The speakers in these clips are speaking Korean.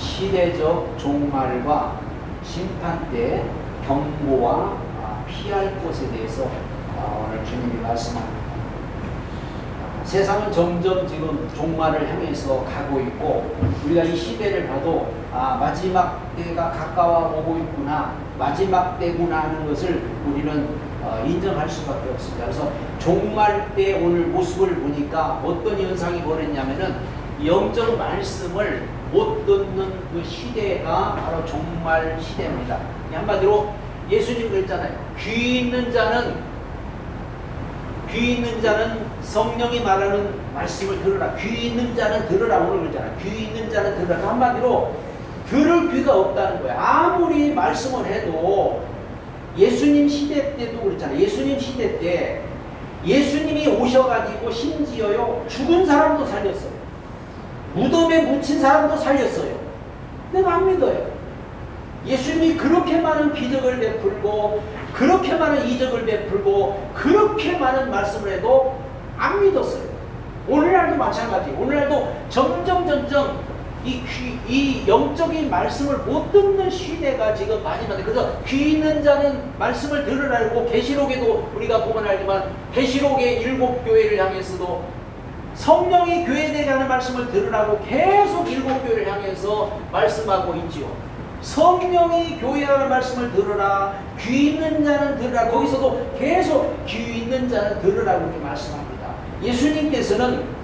시대적 종말과 심판 때 경고와 피할 것에 대해서 오늘 주님이 말씀합니다. 세상은 점점 지금 종말을 향해서 가고 있고, 우리가 이 시대를 봐도 마지막 때가 가까워 오고 있구나, 마지막 때구나 하는 것을 우리는 인정할 수밖에 없습니다. 그래서 종말 때 오늘 모습을 보니까 어떤 현상이 벌어졌냐면은 영적 말씀을 못 듣는 그 시대가 바로 종말 시대입니다. 한마디로 예수님 그랬잖아요. 귀 있는 자는 성령이 말하는 말씀을 들으라. 귀 있는 자는 들으라고 그러잖아요. 귀 있는 자는 들으라. 한마디로 들을 귀가 없다는 거예요. 아무리 말씀을 해도 예수님 시대 때도 그랬잖아요. 예수님 시대 때 예수님이 오셔가지고 심지어요 죽은 사람도 살렸어요. 무덤에 묻힌 사람도 살렸어요. 내가 안 믿어요. 예수님이 그렇게 많은 기적을 베풀고 그렇게 많은 이적을 베풀고 그렇게 많은 말씀을 해도 안 믿었어요. 오늘날도 마찬가지. 오늘날도 점점 이 영적인 말씀을 못 듣는 시대가 지금 마지막에. 그래서 귀 있는 자는 말씀을 들으라고 계시록에도 우리가 보면 알지만 계시록의 7교회를 향해서도 성령이 교회에 대한 말씀을 들으라고 계속 7교회를 향해서 말씀하고 있지요. 성령이 교회라는 말씀을 들으라. 귀 있는 자는 들으라. 거기서도 계속 귀 있는 자는 들으라고 이렇게 말씀합니다. 예수님께서는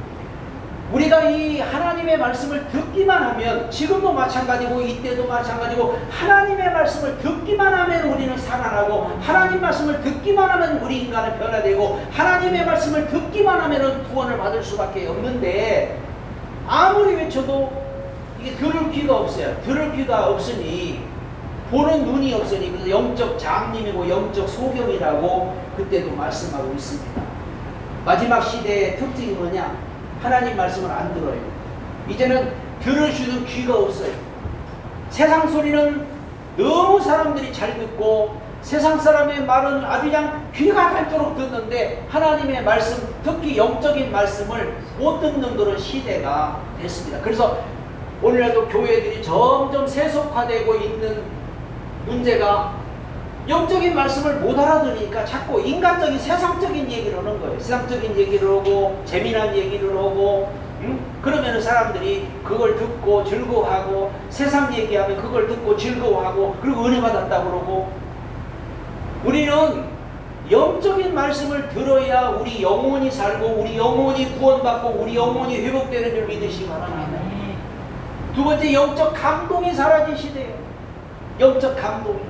우리가 이 하나님의 말씀을 듣기만 하면, 지금도 마찬가지고 이때도 마찬가지고, 하나님의 말씀을 듣기만 하면 우리는 살아나고, 하나님 말씀을 듣기만 하면 우리 인간은 변화되고, 하나님의 말씀을 듣기만 하면 구원을 받을 수밖에 없는데, 아무리 외쳐도 이게 들을 귀가 없어요. 들을 귀가 없으니, 보는 눈이 없으니, 그래서 영적 장님이고 영적 소경이라고 그때도 말씀하고 있습니다. 마지막 시대의 특징이 뭐냐? 하나님 말씀을 안 들어요. 이제는 들으시는 귀가 없어요. 세상 소리는 너무 사람들이 잘 듣고, 세상 사람의 말은 아주 그냥 귀가 닳도록 듣는데, 하나님의 말씀, 특히 영적인 말씀을 못 듣는 그런 시대가 됐습니다. 그래서 오늘날도 교회들이 점점 세속화되고 있는 문제가, 영적인 말씀을 못 알아들으니까 자꾸 인간적인 세상적인 얘기를 하는 거예요. 세상적인 얘기를 하고 재미난 얘기를 하고, 그러면 사람들이 그걸 듣고 즐거워하고, 세상 얘기하면 그걸 듣고 즐거워하고, 그리고 은혜 받았다고 그러고. 우리는 영적인 말씀을 들어야 우리 영혼이 살고, 우리 영혼이 구원받고, 우리 영혼이 회복되는 줄 믿으시기 바랍니다. 두 번째, 영적 감동이 사라진 시대예요. 영적 감동이.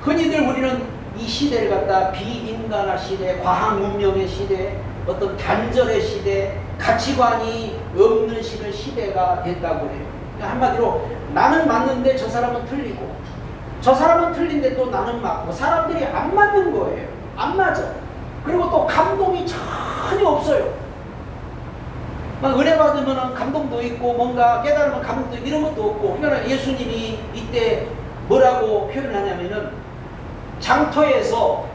흔히들 우리는 이 시대를 갖다 비인간화 시대, 과학 문명의 시대, 어떤 단절의 시대, 가치관이 없는 시대가 됐다고 해요. 그러니까 한마디로 나는 맞는데 저 사람은 틀리고, 저 사람은 틀린데 또 나는 맞고, 사람들이 안 맞는 거예요. 안 맞아. 그리고 또 감동이 전혀 없어요. 막 은혜 받으면 감동도 있고, 뭔가 깨달으면 감동도 있고, 이런 것도 없고. 그러니까 예수님이 이때 뭐라고 표현하냐면은, 장터에서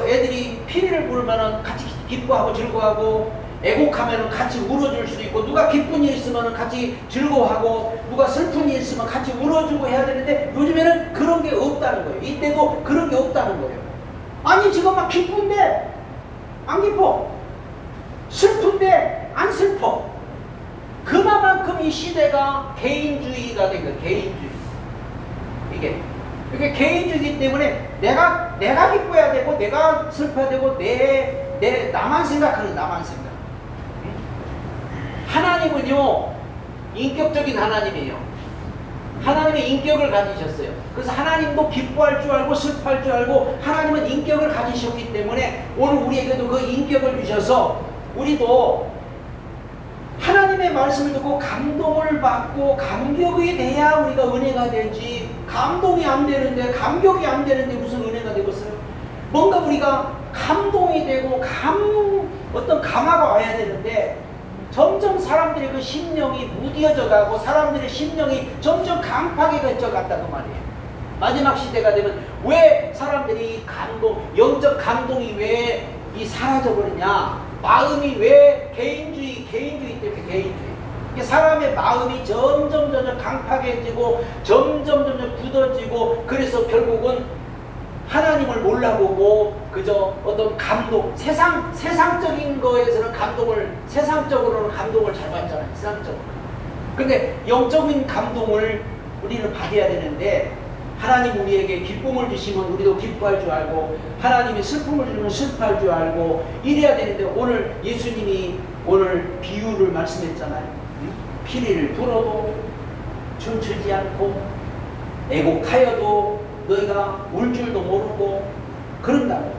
애들이 피리를 부르면 같이 기뻐하고 즐거워하고, 애곡하면 같이 울어줄 수 있고, 누가 기쁜 일 있으면 같이 즐거워하고, 누가 슬픈 일 있으면 같이 울어주고 해야 되는데, 요즘에는 그런 게 없다는 거예요. 이때도 그런 게 없다는 거예요. 아니 지금 막 기쁜데 안 기뻐, 슬픈데 안 슬퍼. 그만큼 이 시대가 개인주의가 된 거예요. 개인주의. 이게 개인주의이기 때문에 내가 기뻐야 되고, 내가 슬퍼야 되고, 나만 생각하는, 나만 생각. 하나님은요 인격적인 하나님이에요. 하나님의 인격을 가지셨어요. 그래서 하나님도 기뻐할 줄 알고 슬퍼할 줄 알고, 하나님은 인격을 가지셨기 때문에 오늘 우리에게도 그 인격을 주셔서 우리도 하나님의 말씀을 듣고 감동을 받고 감격이 돼야 우리가 은혜가 되지, 감동이 안 되는데, 감격이 안 되는데 무슨 은혜가 되겠어요? 뭔가 우리가 감동이 되고 어떤 감화가 와야 되는데, 점점 사람들의 그 심령이 무뎌져 가고, 사람들의 심령이 점점 강팍해져 갔다고 말이에요. 마지막 시대가 되면 왜 사람들이 영적 감동이 왜 사라져 버리냐? 마음이 왜 개인주의 때문에 개인주의. 사람의 마음이 점점 강팍해지고 점점 굳어지고, 그래서 결국은 하나님을 몰라보고 그저 어떤 감동, 세상적인 거에서는 세상적으로는 감동을 잘 받잖아요. 세상적으로. 근데 영적인 감동을 우리는 받아야 되는데, 하나님 우리에게 기쁨을 주시면 우리도 기뻐할 줄 알고, 하나님이 슬픔을 주면 슬퍼할 줄 알고 이래야 되는데, 오늘 예수님이 오늘 비유를 말씀했잖아요. 피리를 불어도 춤추지 않고 애곡하여도 너희가 울 줄도 모르고 그런다고.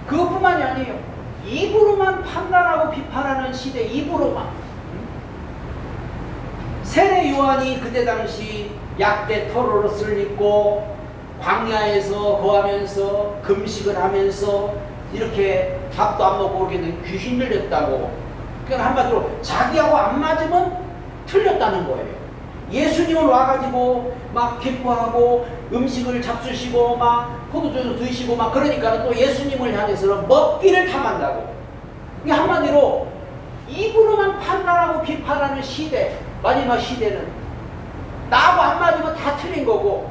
그것뿐만이 아니에요. 입으로만 판단하고 비판하는 시대, 입으로만. 세례 요한이 그때 당시 약대 털옷을 입고 광야에서 거하면서 금식을 하면서 이렇게 밥도 안 먹고 그렇게 귀신 들렸다고. 그러니까 한마디로 자기하고 안 맞으면 틀렸다는 거예요. 예수님은 와가지고 막 기뻐하고 음식을 잡수시고 막 포도주도 드시고 막 그러니까 또 예수님을 향해서는 먹기를 탐한다고. 그러니까 한마디로 입으로만 판단하고 비판하는 시대, 마지막 시대는 나하고 안 맞으면 다 틀린 거고,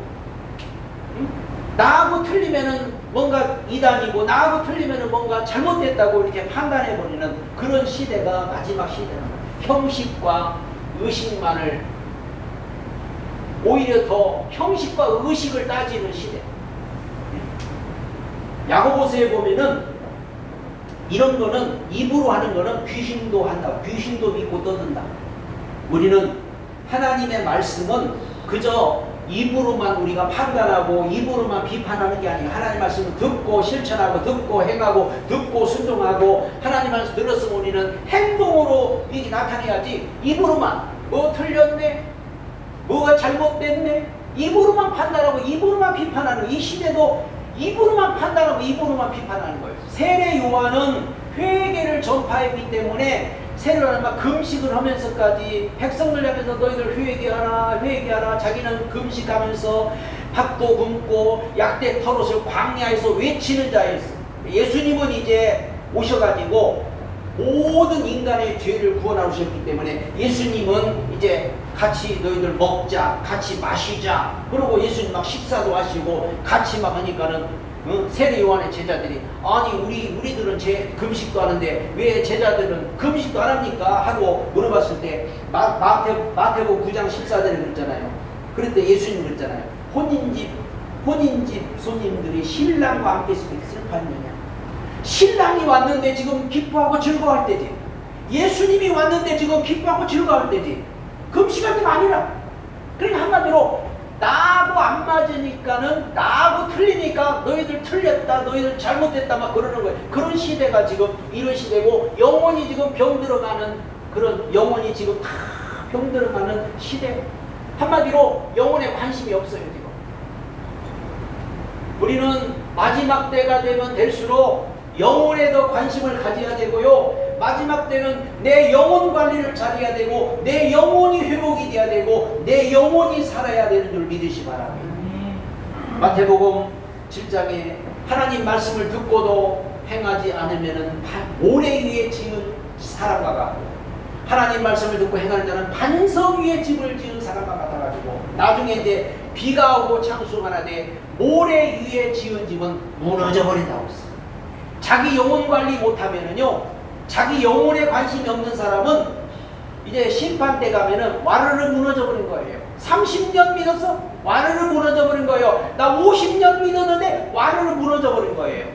나하고 틀리면은 뭔가 이단이고, 나하고 틀리면은 뭔가 잘못됐다고 이렇게 판단해버리는 그런 시대가 마지막 시대는 형식과 의식만을, 오히려 더 형식과 의식을 따지는 시대. 야고보서에 보면은 이런 거는, 입으로 하는 거는 귀신도 한다고. 귀신도 믿고 떠든다. 우리는 하나님의 말씀은 그저 입으로만 우리가 판단하고 입으로만 비판하는 게 아니에요. 하나님 말씀을 듣고 실천하고 듣고 행하고 듣고 순종하고, 하나님 말씀 들었으면 우리는 행동으로 이게 나타내야지, 입으로만 뭐 틀렸네, 뭐가 잘못됐네, 입으로만 판단하고 입으로만 비판하는, 이 시대도 입으로만 판단하고 입으로만 비판하는 거예요. 세례 요한은 회개를 전파했기 때문에 세례 요한은 막 금식을 하면서까지 백성들 향해서 너희들 회개하라. 자기는 금식하면서 밥도 굶고 약대 털옷을 광야에서 외치는 자였어. 예수님은 이제 오셔가지고 모든 인간의 죄를 구원하러 오셨기 때문에 예수님은 이제 같이 너희들 먹자, 같이 마시자, 그러고 예수님 막 식사도 하시고 같이 막 하니까는 세례 요한의 제자들이, 아니 우리들은 금식도 하는데 왜 제자들은 금식도 안 합니까? 하고 물어봤을 때 마태복음 9장 14절에 그랬잖아요. 그런데 예수님 그랬잖아요. 혼인집 손님들이 신랑과 함께 있을 때 슬퍼하느냐. 신랑이 왔는데 지금 기뻐하고 즐거워할 때지. 예수님이 왔는데 지금 기뻐하고 즐거워할 때지. 금식할 때가 아니라. 그러니까 한마디로 나하고 안 맞으니까는, 나하고 틀리니까 너희들 틀렸다, 너희들 잘못됐다 막 그러는 거예요. 그런 시대가 지금 이런 시대고, 영혼이 지금 병들어가는, 그런 영혼이 지금 다 병들어가는 시대. 한마디로 영혼에 관심이 없어요 지금. 우리는 마지막 때가 되면 될수록 영혼에 더 관심을 가져야 되고요. 마지막 때는 내 영혼 관리를 잘해야 되고, 내 영혼이 회복이 돼야 되고, 내 영혼이 살아야 되는 줄 믿으시 바랍니다. 마태복음 7장에 하나님 말씀을 듣고도 행하지 않으면 모래 위에 지은 사람과 같고, 하나님 말씀을 듣고 행하는 자는 반석 위에 집을 지은 사람과 같아가지고, 나중에 이제 비가 오고 창수가 나되 모래 위에 지은 집은 무너져 버린다고 했어요. 자기 영혼 관리 못하면은요, 자기 영혼에 관심이 없는 사람은 이제 심판 때 가면은 와르르 무너져 버린 거예요. 30년 믿어서 와르르 무너져 버린 거예요. 나 50년 믿었는데 와르르 무너져 버린 거예요.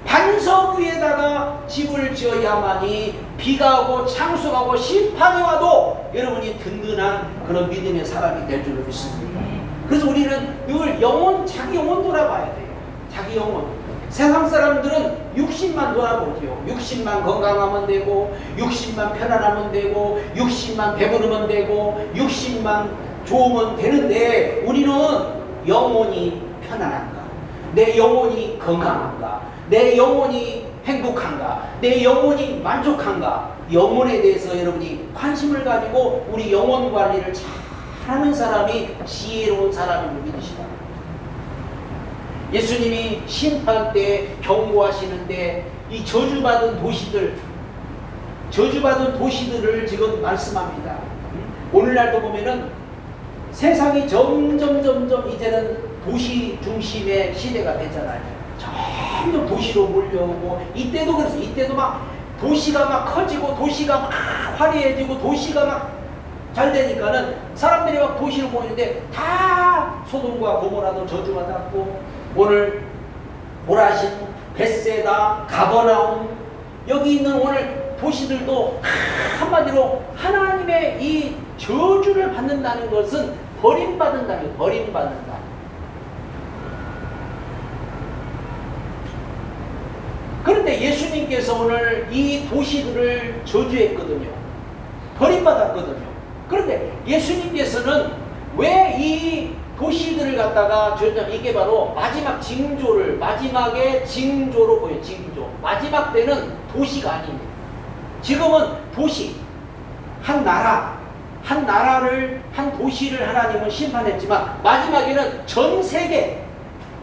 반석 위에다가 집을 지어야만이 비가 오고 창수가 오고 심판이 와도 여러분이 든든한 그런 믿음의 사람이 될 줄로 믿습니다. 그래서 우리는 늘 자기 영혼 돌아봐야 돼요. 자기 영혼. 세상 사람들은 육신만 돌아보지요. 육신만 건강하면 되고, 육신만 편안하면 되고, 육신만 배부르면 되고, 육신만 좋으면 되는데, 우리는 영혼이 편안한가? 내 영혼이 건강한가? 내 영혼이 행복한가? 내 영혼이 만족한가? 영혼에 대해서 여러분이 관심을 가지고 우리 영혼 관리를 잘 하는 사람이 지혜로운 사람을 믿으시다. 예수님이 심판 때 경고하시는데, 이 저주받은 도시들, 저주받은 도시들을 지금 말씀합니다. 오늘날도 보면은 세상이 점점 이제는 도시 중심의 시대가 됐잖아요. 점점 도시로 몰려오고, 이때도 그랬어요. 이때도 막 도시가 막 커지고 도시가 막 화려해지고 도시가 막 잘 되니까는 사람들이 막 도시로 모이는데 다 소돔과 고모라도 저주받았고, 오늘 고라신, 벳세다, 가버나움, 여기 있는 오늘 도시들도 한마디로 하나님의 이 저주를 받는다는 것은 버림받는다는 거예요. 버림받는다. 그런데 예수님께서 오늘 이 도시들을 저주했거든요. 버림받았거든요. 그런데 예수님께서는 왜 이 도시들을 갖다가 저주했냐면, 이게 바로 마지막 징조를, 마지막의 징조로 보여요. 징조. 마지막 때는 도시가 아닙니다. 지금은 도시, 한 나라를, 한 도시를 하나님은 심판했지만, 마지막에는 전 세계,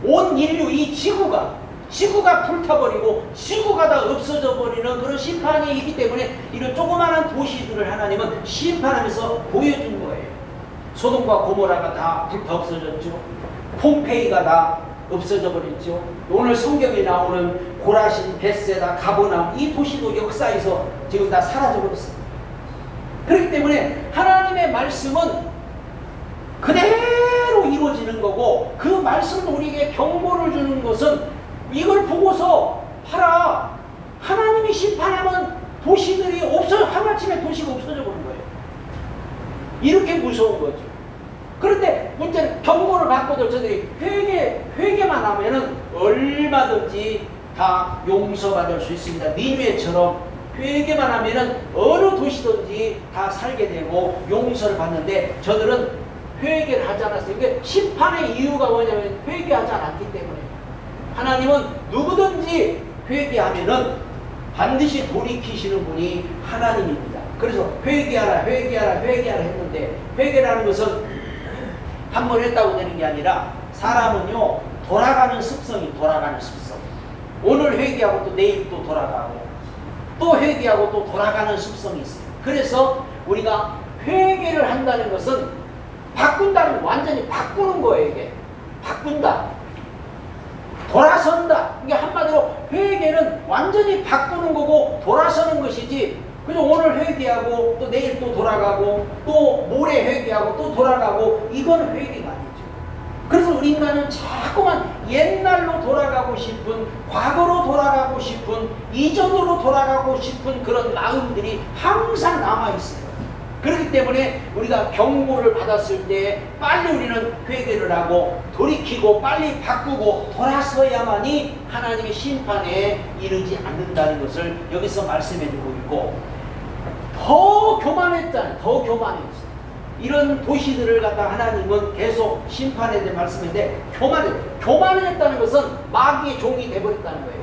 온 인류, 이 지구가 불타버리고 지구가 다 없어져 버리는 그런 심판이 있기 때문에, 이런 조그마한 도시들을 하나님은 심판하면서 보여준 거예요. 소돔과 고모라가 다 불타 없어졌죠. 폼페이가 다 없어져 버렸죠. 오늘 성경에 나오는 고라신, 벳세다, 가버나움, 이 도시도 역사에서 지금 다 사라져 버렸습니다. 그렇기 때문에 하나님의 말씀은 그대로 이루어지는 거고, 그 말씀을 우리에게 경고를 주는 것은, 이걸 보고서 봐라, 하나님이 심판하면 도시들이 하루아침에 도시가 없어져 버린 거예요. 이렇게 무서운 거죠. 그런데 문제는 경고를 받고도 저들이 회개만 하면은 얼마든지 다 용서받을 수 있습니다. 니느웨처럼 회개만 하면은 어느 도시든지 다 살게 되고 용서를 받는데, 저들은 회개를 하지 않았어요. 이게 심판의 이유가 뭐냐면 회개하지 않았기 때문에. 하나님은 누구든지 회개하면은 반드시 돌이키시는 분이 하나님입니다. 그래서 회개하라 했는데, 회개라는 것은 한 번 했다고 되는 게 아니라, 사람은요 돌아가는 습성. 오늘 회개하고 또 내일 또 돌아가고, 또 회개하고 또 돌아가는 습성이 있어요. 그래서 우리가 회개를 한다는 것은 바꾼다는, 완전히 바꾸는 거예요. 이게 바꾼다, 돌아선다. 이게 한마디로 회개는 완전히 바꾸는 거고 돌아서는 것이지, 그래서 오늘 회개하고 또 내일 또 돌아가고 또 모레 회개하고 또 돌아가고, 이건 회개가 아니죠. 그래서 우리 인간은 자꾸만 옛날로 돌아가고 싶은, 과거로 돌아가고 싶은, 이전으로 돌아가고 싶은 그런 마음들이 항상 남아있어요. 그렇기 때문에 우리가 경고를 받았을 때 빨리 우리는 회개를 하고 돌이키고 빨리 바꾸고 돌아서야만이 하나님의 심판에 이르지 않는다는 것을 여기서 말씀해주고 있고, 더 교만했잖아요. 더 교만했어요. 이런 도시들을 갖다 하나님은 계속 심판에 대해 말씀했는데, 교만했다는 것은 마귀의 종이 되어버렸다는 거예요.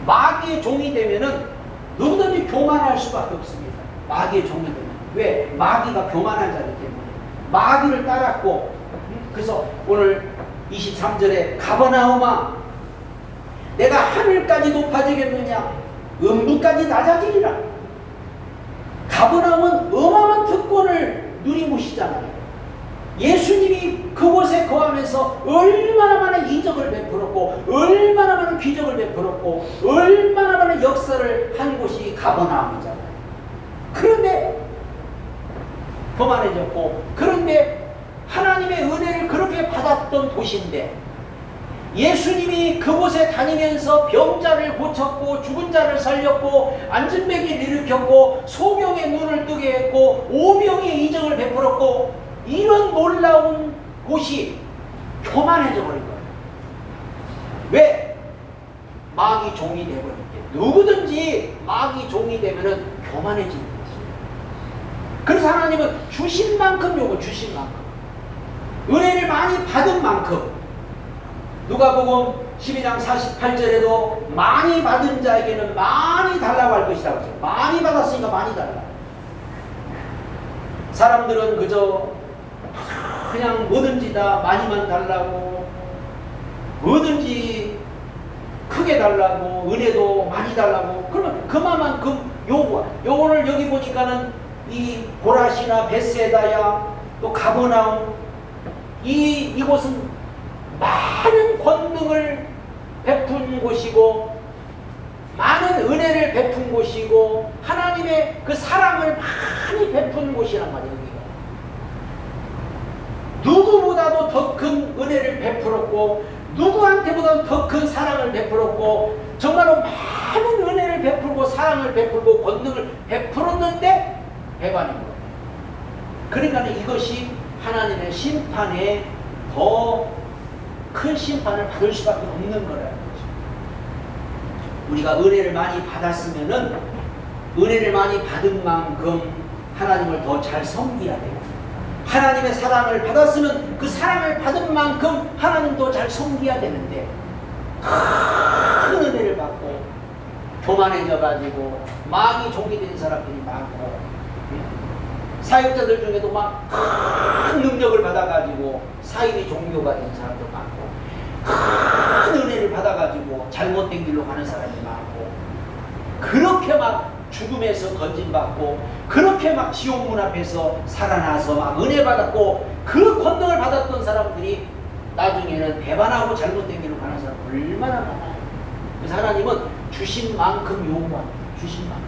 마귀의 종이 되면은 누구든지 교만할 수밖에 없습니다. 마귀의 종이 되면. 왜? 마귀가 교만한 자이기 때문에. 마귀를 따랐고, 그래서 오늘 23절에 가버나움아, 내가 하늘까지 높아지겠느냐, 음부까지 낮아지리라. 가버나움은 어마어마한 특권을 누린 곳이잖아요. 예수님이 그곳에 거하면서 얼마나 많은 이적을 베풀었고, 얼마나 많은 기적을 베풀었고, 얼마나 많은 역사를 한 곳이 가버나움이잖아요. 그런데 교만해졌고, 그런데 하나님의 은혜를 그렇게 받았던 도시인데, 예수님이 그곳에 다니면서 병자를 고쳤고, 죽은 자를 살렸고, 앉은배기를 일으켰고, 소경의 눈을 뜨게 했고, 오병의 이적을 베풀었고, 이런 놀라운 곳이 교만해져 버린 거예요. 왜? 마귀 종이 되버린 게. 누구든지 마귀 종이 되면은 교만해지는 거죠. 그래서 하나님은 주신 만큼 요구, 주신 만큼, 은혜를 많이 받은 만큼. 누가복음 12장 48절에도 많이 받은 자에게는 많이 달라고 할 것이라고 했어요. 많이 받았으니까 많이 달라. 사람들은 그저 그냥 뭐든지 다 많이만 달라고, 뭐든지 크게 달라고, 은혜도 많이 달라고, 그러면 그만큼 요거를 여기 보니까는 이 고라시나 벳세다야 또 가버나움, 이곳은 많은 권능을 베푼 곳이고 많은 은혜를 베푼 곳이고 하나님의 그 사랑을 많이 베푼 곳이란 말이에요. 여기가 누구보다도 더 큰 은혜를 베풀었고 누구한테보다도 더 큰 사랑을 베풀었고 정말로 많은 은혜를 베풀고 사랑을 베풀고 권능을 베풀었는데 배반인 거예요. 그러니까 이것이 하나님의 심판에 더 큰 심판을 받을 수밖에 없는 거라는 거죠. 우리가 은혜를 많이 받았으면은 은혜를 많이 받은 만큼 하나님을 더 잘 섬겨야 되고, 하나님의 사랑을 받았으면 그 사랑을 받은 만큼 하나님도 잘 섬겨야 되는데 큰 은혜를 받고 교만해져 가지고 마귀 종이 된 사람들이 많고 사역자들 중에도 막 큰 능력을 받아가지고 사이비 종교가 된 사람도 많고 큰 은혜를 받아가지고 잘못된 길로 가는 사람이 많고 그렇게 막 죽음에서 건진받고 그렇게 막 지옥 문 앞에서 살아나서 막 은혜 받았고 그 권능을 받았던 사람들이 나중에는 배반하고 잘못된 길로 가는 사람 얼마나 많아요. 그래서 하나님은 주신 만큼 요구합니다. 주신 만큼.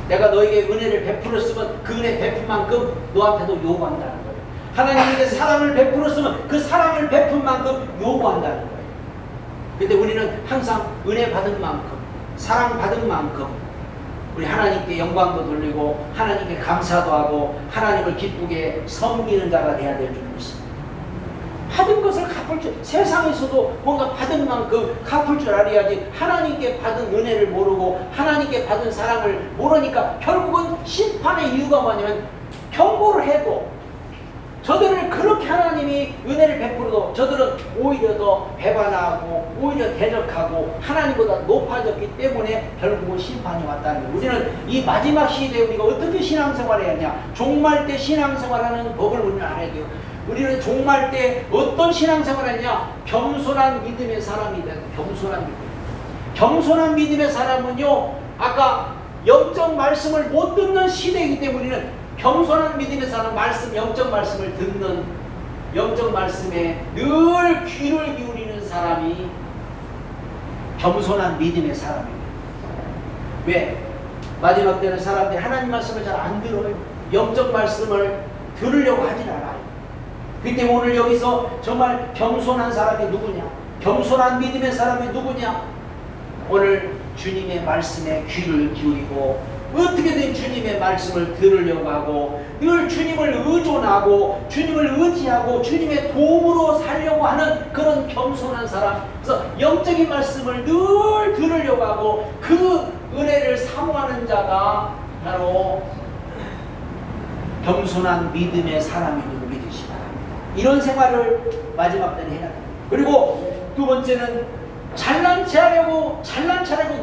내가 너에게 은혜를 베풀었으면 그 은혜 베푼 만큼 너한테도 요구한다는 거예요. 하나님에게 사랑을 베풀었으면 그 사랑을 베푼 만큼 요구한다는 거예요. 근데 우리는 항상 은혜 받은 만큼, 사랑 받은 만큼 우리 하나님께 영광도 돌리고 하나님께 감사도 하고 하나님을 기쁘게 섬기는 자가 돼야 될 줄 믿습니다. 받은 것을 갚을 줄, 세상에서도 뭔가 받은 만큼 갚을 줄 알아야지 하나님께 받은 은혜를 모르고 하나님께 받은 사랑을 모르니까 결국은 심판의 이유가 뭐냐면 경고를 해도 저들을 그렇게 하나님이 은혜를 베풀어도 저들은 오히려 더 배반하고 오히려 대적하고 하나님보다 높아졌기 때문에 결국은 심판이 왔다는 거예요. 우리는 이 마지막 시대에 우리가 어떻게 신앙생활을 해야 하냐, 종말 때 신앙생활하는 법을 우리는 알아야 돼요. 우리는 종말 때 어떤 신앙생활을 하냐, 겸손한 믿음의 사람이 되는, 겸손한 믿음. 겸손한 믿음의 사람은요, 아까 영적 말씀을 못 듣는 시대이기 때문에 우리는 겸손한 믿음의 사람, 말씀, 영적 말씀을 듣는, 영적 말씀에 늘 귀를 기울이는 사람이 겸손한 믿음의 사람입니다. 왜? 마지막 때는 사람들이 하나님 말씀을 잘 안 들어요. 영적 말씀을 들으려고 하진 않아요. 그렇기 때문에 오늘 여기서 정말 겸손한 사람이 누구냐? 겸손한 믿음의 사람이 누구냐? 오늘 주님의 말씀에 귀를 기울이고 어떻게든 주님의 말씀을 들으려고 하고 늘 주님을 의존하고 주님을 의지하고 주님의 도움으로 살려고 하는 그런 겸손한 사람. 그래서 영적인 말씀을 늘 들으려고 하고 그 은혜를 사모하는 자가 바로 겸손한 믿음의 사람임을 믿으시기 바랍니다. 이런 생활을 마지막 때는 해야 됩니다. 그리고 두 번째는 잘난 체하려고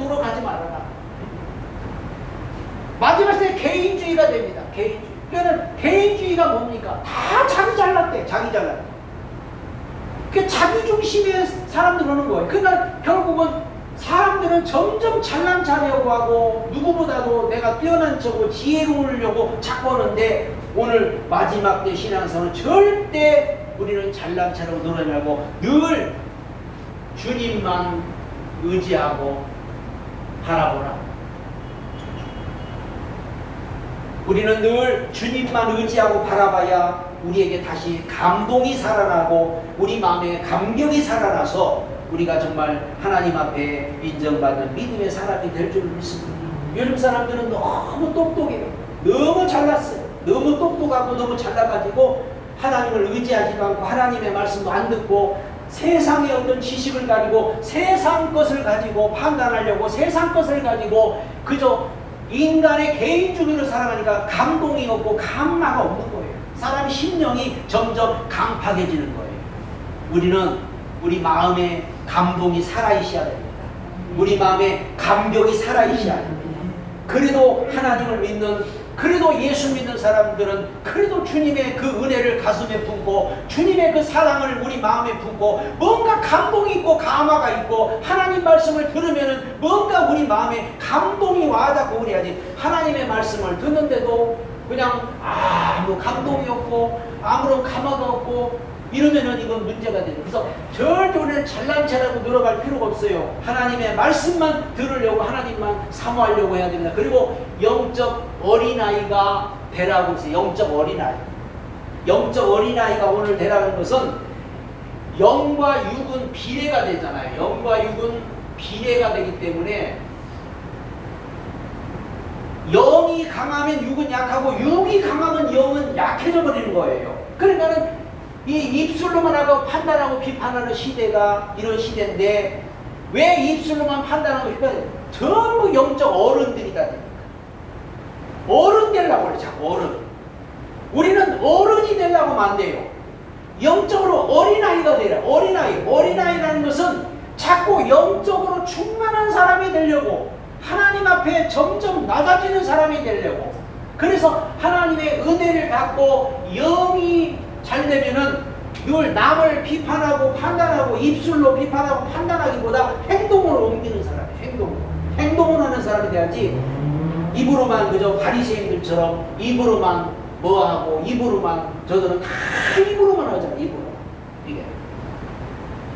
노력하지 말아라. 마지막 때 개인주의가 됩니다. 개인주의. 그러니까 개인주의가 뭡니까? 다 자기 잘났대. 자기 잘났대. 그 자기 중심의 사람들 오는 거예요. 그러니까 결국은 사람들은 점점 잘난 체하려고 하고 누구보다도 내가 뛰어난 척하고 지혜로우려고 자꾸 하는데 오늘 마지막 때 신앙생활은 절대 우리는 잘난 체하려고 노력하지 말고 늘 주님만 의지하고 바라보라. 우리는 늘 주님만 의지하고 바라봐야 우리에게 다시 감동이 살아나고 우리 마음에 감격이 살아나서 우리가 정말 하나님 앞에 인정받는 믿음의 사람이 될 줄 믿습니다. 요즘 사람들은 너무 똑똑해요. 너무 잘났어요. 너무 똑똑하고 너무 잘나가지고 하나님을 의지하지도 않고 하나님의 말씀도 안 듣고 세상의 어떤 지식을 가지고 세상 것을 가지고 판단하려고 세상 것을 가지고 그저 인간의 개인주의로 살아가니까 감동이 없고 감마가 없는 거예요. 사람의 심령이 점점 강팍해지는 거예요. 우리는 우리 마음에 감동이 살아있어야 됩니다. 우리 마음에 감격이 살아있어야 됩니다. 그래도 하나님을 믿는 그래도 예수 믿는 사람들은 그래도 주님의 그 은혜를 가슴에 품고 주님의 그 사랑을 우리 마음에 품고 뭔가 감동이 있고 감화가 있고 하나님 말씀을 들으면은 뭔가 우리 마음에 감동이 와닿고 그래야지. 하나님의 말씀을 듣는데도 그냥 아무 감동이 없고 아무런 감화가 없고 이러면은 이건 문제가 되죠. 그래서 절대 우리는 잘난 체라고 늘어갈 필요가 없어요. 하나님의 말씀만 들으려고 하나님만 사모하려고 해야 됩니다. 그리고 영적 어린아이가 되라고 했어요. 영적 어린아이. 영적 어린아이가 오늘 되라는 것은 영과 육은 비례가 되잖아요. 영과 육은 비례가 되기 때문에 영이 강하면 육은 약하고 육이 강하면 영은 약해져 버리는 거예요. 그러니까는 이 입술로만 하고 판단하고 비판하는 시대가 이런 시대인데 왜 입술로만 판단하고 비판해요? 전부 영적 어른들이다 보니까 어른 되려고 그래. 자꾸 어른. 우리는 어른이 되려고 하면 안 돼요. 영적으로 어린아이가 되라. 어린아이. 어린아이라는 것은 자꾸 영적으로 충만한 사람이 되려고 하나님 앞에 점점 낮아지는 사람이 되려고. 그래서 하나님의 은혜를 받고 영이 잘 되면은 늘 남을 비판하고 판단하고 입술로 비판하고 판단하기보다 행동으로 옮기는 사람이에요. 행동을 하는 사람이 돼야지 입으로만 그저 바리새인들처럼 입으로만 뭐하고 입으로만 저들은 다 입으로만 하잖아요. 입으로. 이게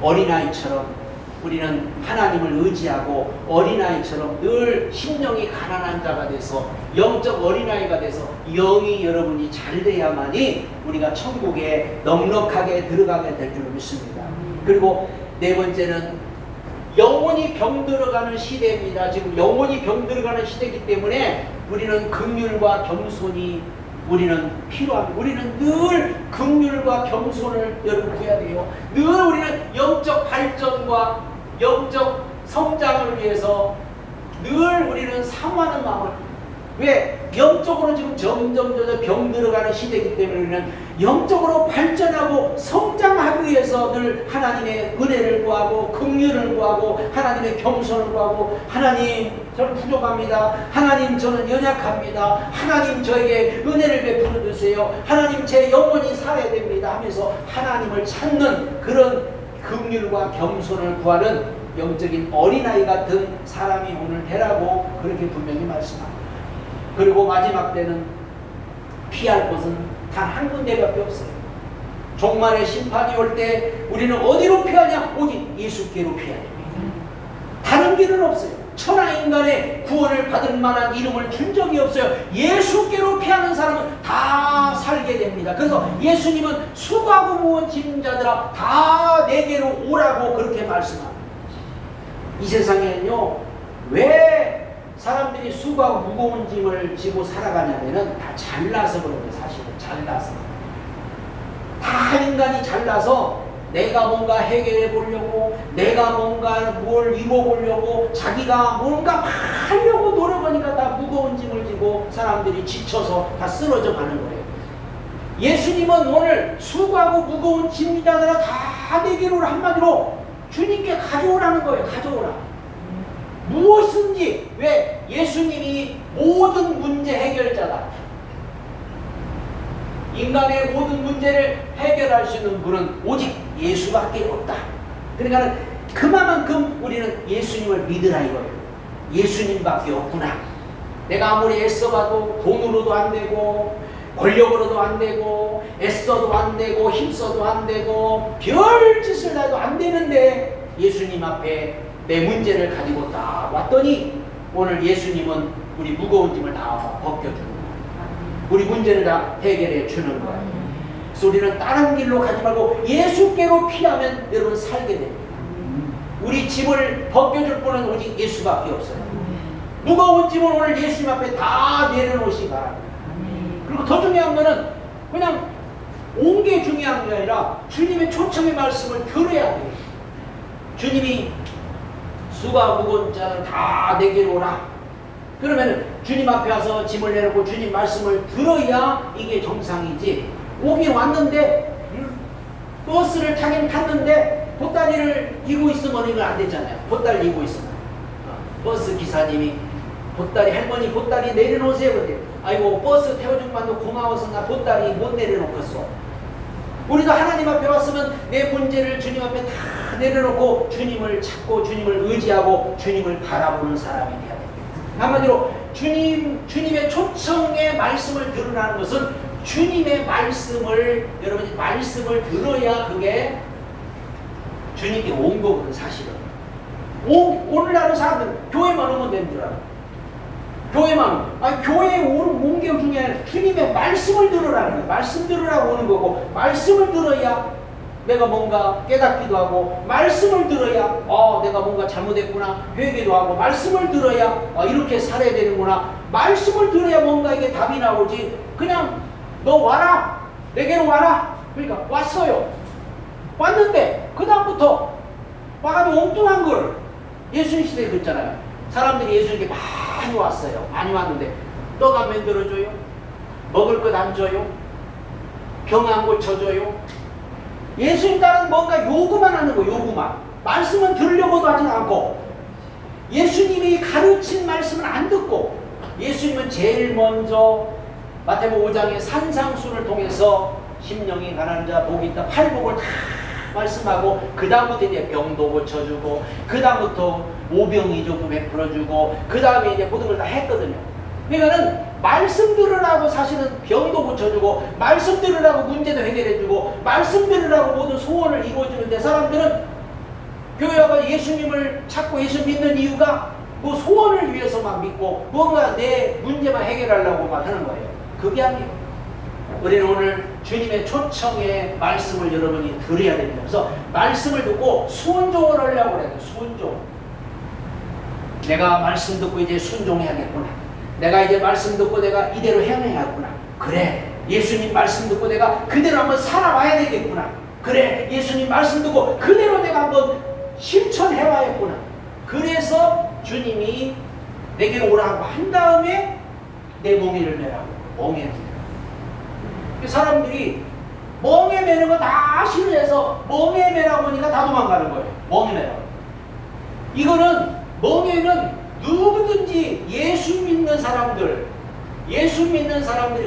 어린아이처럼 우리는 하나님을 의지하고 어린아이처럼 늘 심령이 가난한 자가 돼서 영적 어린아이가 돼서 영이 여러분이 잘 돼야만이 우리가 천국에 넉넉하게 들어가게 될 줄 믿습니다. 그리고 네 번째는 영혼이 병들어가는 시대입니다. 지금 영혼이 병들어가는 시대이기 때문에 우리는 긍휼과 겸손이 우리는 필요합니다. 우리는 늘 긍휼과 겸손을 여러분 구해야 돼요. 늘 우리는 영적 발전과 영적 성장을 위해서 늘 우리는 사모하는 마음을. 왜? 영적으로 지금 점점 병들어가는 시대이기 때문에 우리는 영적으로 발전하고 성장하기 위해서 늘 하나님의 은혜를 구하고 긍휼을 구하고 하나님의 겸손을 구하고 하나님 저는 부족합니다. 하나님 저는 연약합니다. 하나님 저에게 은혜를 베풀어 주세요. 하나님 제 영혼이 살아야 됩니다 하면서 하나님을 찾는 그런 긍휼과 겸손을 구하는 영적인 어린아이 같은 사람이 오늘 되라고 그렇게 분명히 말씀합니다. 그리고 마지막 때는 피할 곳은 단 한 군데밖에 없어요. 종말의 심판이 올 때 우리는 어디로 피하냐? 오직 예수께로 피해야 됩니다. 다른 길은 없어요. 천하 인간의 구원을 받을 만한 이름을 준 적이 없어요. 예수께로 피하는 사람은 다 살게 됩니다. 그래서 예수님은 수고하고 무거운 짐진 자들아 다 내게로 오라고 그렇게 말씀합니다. 이 세상에는요, 왜 사람들이 수고하고 무거운 짐을 지고 살아가냐면은 다 잘나서 그런 거예요. 사실은 잘나서. 다 인간이 잘나서 내가 뭔가 해결해 보려고, 내가 뭔가 뭘 이루어 보려고, 자기가 뭔가 하려고 노력하니까 다 무거운 짐을 지고 사람들이 지쳐서 다 쓰러져 가는 거예요. 예수님은 오늘 수고하고 무거운 짐자들아 다 내게로 한마디로 주님께 가져오라는 거예요. 가져오라. 무엇인지. 왜? 예수님이 모든 문제 해결자다. 인간의 모든 문제를 해결할 수 있는 분은 오직 예수밖에 없다. 그러니까 그만큼 우리는 예수님을 믿으라 이거예요. 예수님밖에 없구나. 내가 아무리 애써봐도 돈으로도 안 되고 권력으로도 안 되고 애써도 안 되고 힘써도 안 되고 별 짓을 다 해도 안 되는데 예수님 앞에 내 문제를 가지고 딱 왔더니 오늘 예수님은 우리 무거운 짐을 다 벗겨주는 거예요. 우리 문제를 다 해결해 주는 거예요. 그래서 우리는 다른 길로 가지 말고 예수께로 피하면 여러분 살게 됩니다. 우리 짐을 벗겨줄 분은 오직 예수밖에 없어요. 무거운 짐을 오늘 예수님 앞에 다 내려놓으시기 바랍니다. 그리고 더 중요한 거는 그냥 온 게 중요한 게 아니라 주님의 초청의 말씀을 들어야 돼요. 주님이 수가 무거운 자는 다 내게로 오라. 그러면 주님 앞에 와서 짐을 내놓고 주님 말씀을 들어야 이게 정상이지. 오긴 왔는데 버스를 타긴 탔는데 보따리를 이고 있으면 이건 안 되잖아요. 보따리 이고 있으면 버스 기사님이 보따리 할머니 보따리 내려놓으세요. 근데 아이고 버스 태워준만도 고마워서 나 보따리 못 내려놓겠어. 우리도 하나님 앞에 왔으면 내 문제를 주님 앞에 다 내려놓고 주님을 찾고 주님을 의지하고 주님을 바라보는 사람이 돼야 됩니다. 한마디로 주님의 초청의 말씀을 들으라는 것은 주님의 말씀을 여러분이 말씀을 들어야 그게 주님께 온 거거든 사실은. 오늘날의 사람들은 교회만 오면 되는 줄 알아. 교회에 온 게 중요한 게 아니라 주님의 말씀을 들으라는 거예요. 말씀 들으라고 오는 거고, 말씀을 들어야 내가 뭔가 깨닫기도 하고, 말씀을 들어야 내가 뭔가 잘못했구나 회개도 하고, 말씀을 들어야 이렇게 살아야 되는구나, 말씀을 들어야 뭔가 이게 답이 나오지. 그냥 너 와라, 내게로 와라. 그러니까 왔어요. 왔는데 그 다음부터 와가지고 엉뚱한 걸, 예수님 시대에 그랬잖아요. 사람들이 예수님께 많이 왔어요. 많이 왔는데 떡 안 만들어줘요? 먹을 것 안 줘요? 병 안 고쳐줘요? 예수님 따른 뭔가 요구만 하는 거예요. 요구만. 말씀은 들으려고도 하지 않고, 예수님이 가르친 말씀은 안 듣고, 예수님은 제일 먼저 마태복음 5장의 산상수를 통해서 심령이 가난한 자 복이 있다 팔복을 다 말씀하고, 그 다음부터 이제 병도 고쳐주고, 그 다음부터 오병이족도 베풀어주고, 그 다음에 이제 모든 걸 다 했거든요. 그러니까는 말씀 들으라고 사실은 병도 고쳐주고, 말씀 들으라고 문제도 해결해주고, 말씀 들으라고 모든 소원을 이루어주는데, 사람들은 교회 와서 예수님을 찾고 예수 믿는 이유가 뭐 소원을 위해서 막 믿고 뭔가 내 문제만 해결하려고 막 하는 거예요. 그게 아니에요. 우리는 오늘 주님의 초청의 말씀을 여러분이 들어야 됩니다. 그래서 말씀을 듣고 순종을 하려고 그래요. 순종. 내가 말씀 듣고 이제 순종해야겠구나. 내가 이제 말씀 듣고 내가 이대로 행해야겠구나. 그래, 예수님 말씀 듣고 내가 그대로 한번 살아와야 되겠구나. 그래, 예수님 말씀 듣고 그대로 내가 한번 실천해와야겠구나. 그래서 주님이 내게로 오라고 한 다음에 내 멍에를 매라고. 멍에를 매라고. 사람들이 멍에 매는 거 다 싫어해서 멍에 매라고 하니까 다 도망가는 거예요. 멍에 매라고. 이거는 멍에는 누구든지 예수 믿는 사람들의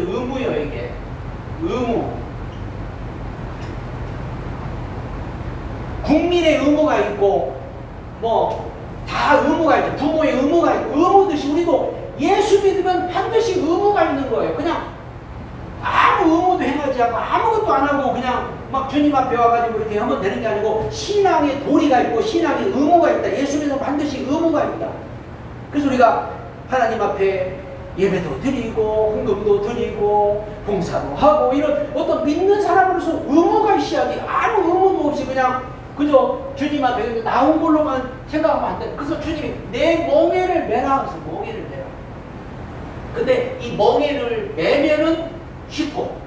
의무예요. 이게 의무. 국민의 의무가 있고 뭐 다 의무가 있죠. 부모의 의무가 있고, 의무듯이 우리도 예수 믿으면 반드시 의무가 있는 거예요. 그냥 아무 의무도 행하지 않고 아무것도 안 하고 그냥 막 주님 앞에 와가지고 이렇게 하면 되는 게 아니고, 신앙의 도리가 있고 신앙의 의무가 있다. 예수 믿으면 반드시 의무가 있다. 그래서 우리가 하나님 앞에 예배도 드리고 헌금도 드리고 봉사도 하고, 이런 어떤 믿는 사람으로서 의무가 있어야지. 아무 의무도 없이 그냥 그저 주님 앞에 나온 걸로만 생각하면 안 돼. 그래서 주님이 내 멍에를 매라. 그래서 멍에를 매라. 근데 이 멍에를 매면은 쉽고,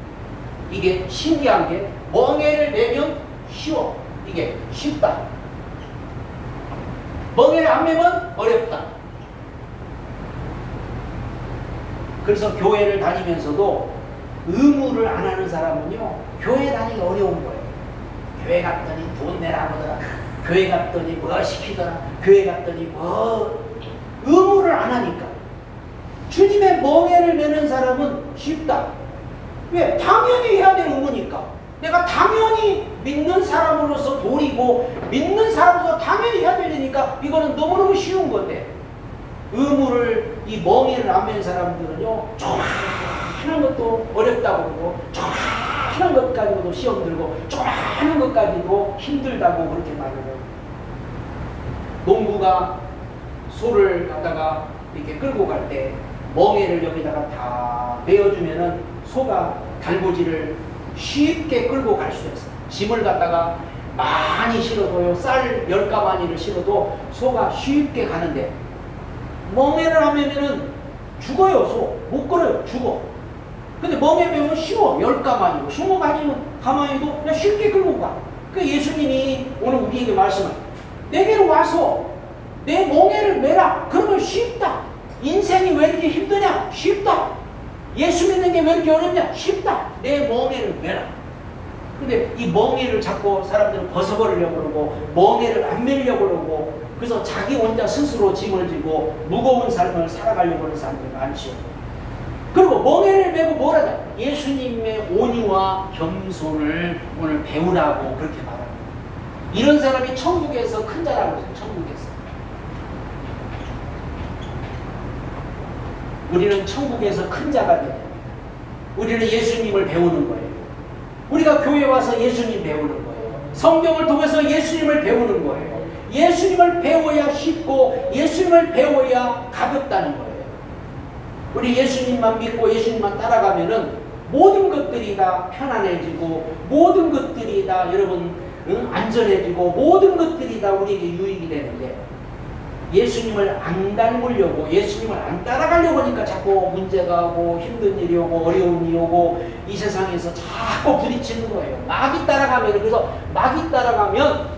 이게 신기한 게 멍에를 매면 쉬워. 이게 쉽다. 멍에를 안 매면 어렵다. 그래서 교회를 다니면서도 의무를 안 하는 사람은요, 교회 다니기 어려운 거예요. 교회 갔더니 돈 내라 그러더라. 교회 갔더니 뭐 시키더라. 교회 갔더니 뭐 의무를 안 하니까. 주님의 멍에를 매는 사람은 쉽다. 왜? 당연히 해야 될 의무니까. 내가 당연히 믿는 사람으로서 도리고 믿는 사람으로서 당연히 해야 되니까 이거는 너무너무 쉬운 건데, 의무를 이 멍에를 안 매는 사람들은요, 조그마한 것도 어렵다고 그러고, 조그마한 것 가지고도 시험 들고, 조그마한 것 가지고 힘들다고 그렇게 말을 해요. 농부가 소를 갖다가 이렇게 끌고 갈 때 멍에를 여기다가 다 메어주면은 소가 달고지를 쉽게 끌고 갈 수 있어요. 짐을 갖다가 많이 실어도요, 쌀 10가마니를 실어도 소가 쉽게 가는데, 멍에를 하면은 죽어요. 소 못 걸어요. 죽어. 근데 멍에 매면 쉬워. 10가마니고 20가마니도 그냥 쉽게 끌고 가. 그 예수님이 오늘 우리에게 말씀을, 내게로 와서 내 멍에를 매라. 그러면 쉽다. 인생이 왜 이렇게 힘드냐? 쉽다. 예수 믿는 게 왜 이렇게 어렵냐? 쉽다. 내 멍에를 매라. 근데 이 멍에를 자꾸 사람들은 벗어버리려고 그러고, 멍에를 안 매려고 그러고, 그래서 자기 혼자 스스로 짐을 지고 무거운 삶을 살아가려고 하는 사람들이 많죠. 그리고 멍에를 메고 뭐라냐? 예수님의 온유와 겸손을 오늘 배우라고 그렇게 말합니다. 이런 사람이 천국에서 큰 자라고 해요. 천국에서. 우리는 천국에서 큰 자가 됩니다. 우리는 예수님을 배우는 거예요. 우리가 교회 와서 예수님 배우는 거예요. 성경을 통해서 예수님을 배우는 거예요. 예수님을 배워야 쉽고 예수님을 배워야 가볍다는 거예요. 우리 예수님만 믿고 예수님만 따라가면은 모든 것들이 다 편안해지고 모든 것들이 다 여러분 안전해지고 모든 것들이 다 우리에게 유익이 되는데 예수님을 안 닮으려고 예수님을 안 따라가려고 하니까 자꾸 문제가 오고 힘든 일이 오고 어려운 일이 오고 이 세상에서 자꾸 부딪히는 거예요. 막이 따라가면 그래서 막이 따라가면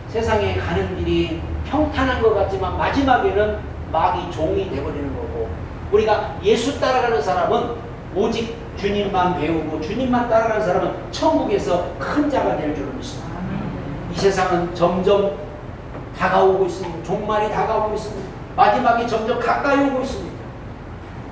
세상에 가는 길이 평탄한 것 같지만 마지막에는 막이 종이 되어버리는 거고 우리가 예수 따라가는 사람은 오직 주님만 배우고 주님만 따라가는 사람은 천국에서 큰 자가 될 줄을 믿습니다. 이 세상은 점점 다가오고 있습니다. 종말이 다가오고 있습니다. 마지막이 점점 가까이 오고 있습니다.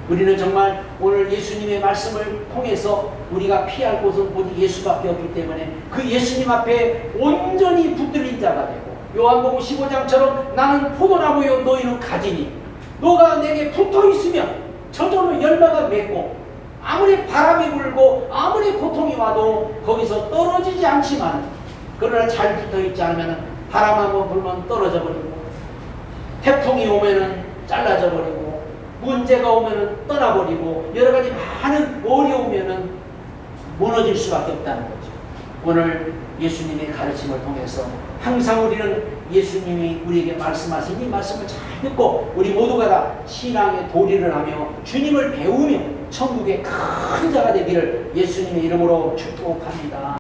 우리는 정말 오늘 예수님의 말씀을 통해서 우리가 피할 곳은 오직 예수밖에 없기 때문에 그 예수님 앞에 온전히 붙들린 자가 되고 요한복음 15장처럼 나는 포도나무요 너희는 가지니 너가 내게 붙어 있으면 저절로 열매가 맺고 아무리 바람이 불고 아무리 고통이 와도 거기서 떨어지지 않지만 그러나 잘 붙어 있지 않으면 바람 한번 불면 떨어져 버리고 태풍이 오면은 잘라져 버리고 문제가 오면은 떠나버리고 여러 가지 많은 어려우면은 무너질 수밖에 없다는 거죠. 오늘 예수님의 가르침을 통해서 항상 우리는 예수님이 우리에게 말씀하신 이 말씀을 잘 듣고 우리 모두가 다 신앙의 도리를 하며 주님을 배우며 천국의 큰 자가 되기를 예수님의 이름으로 축복합니다.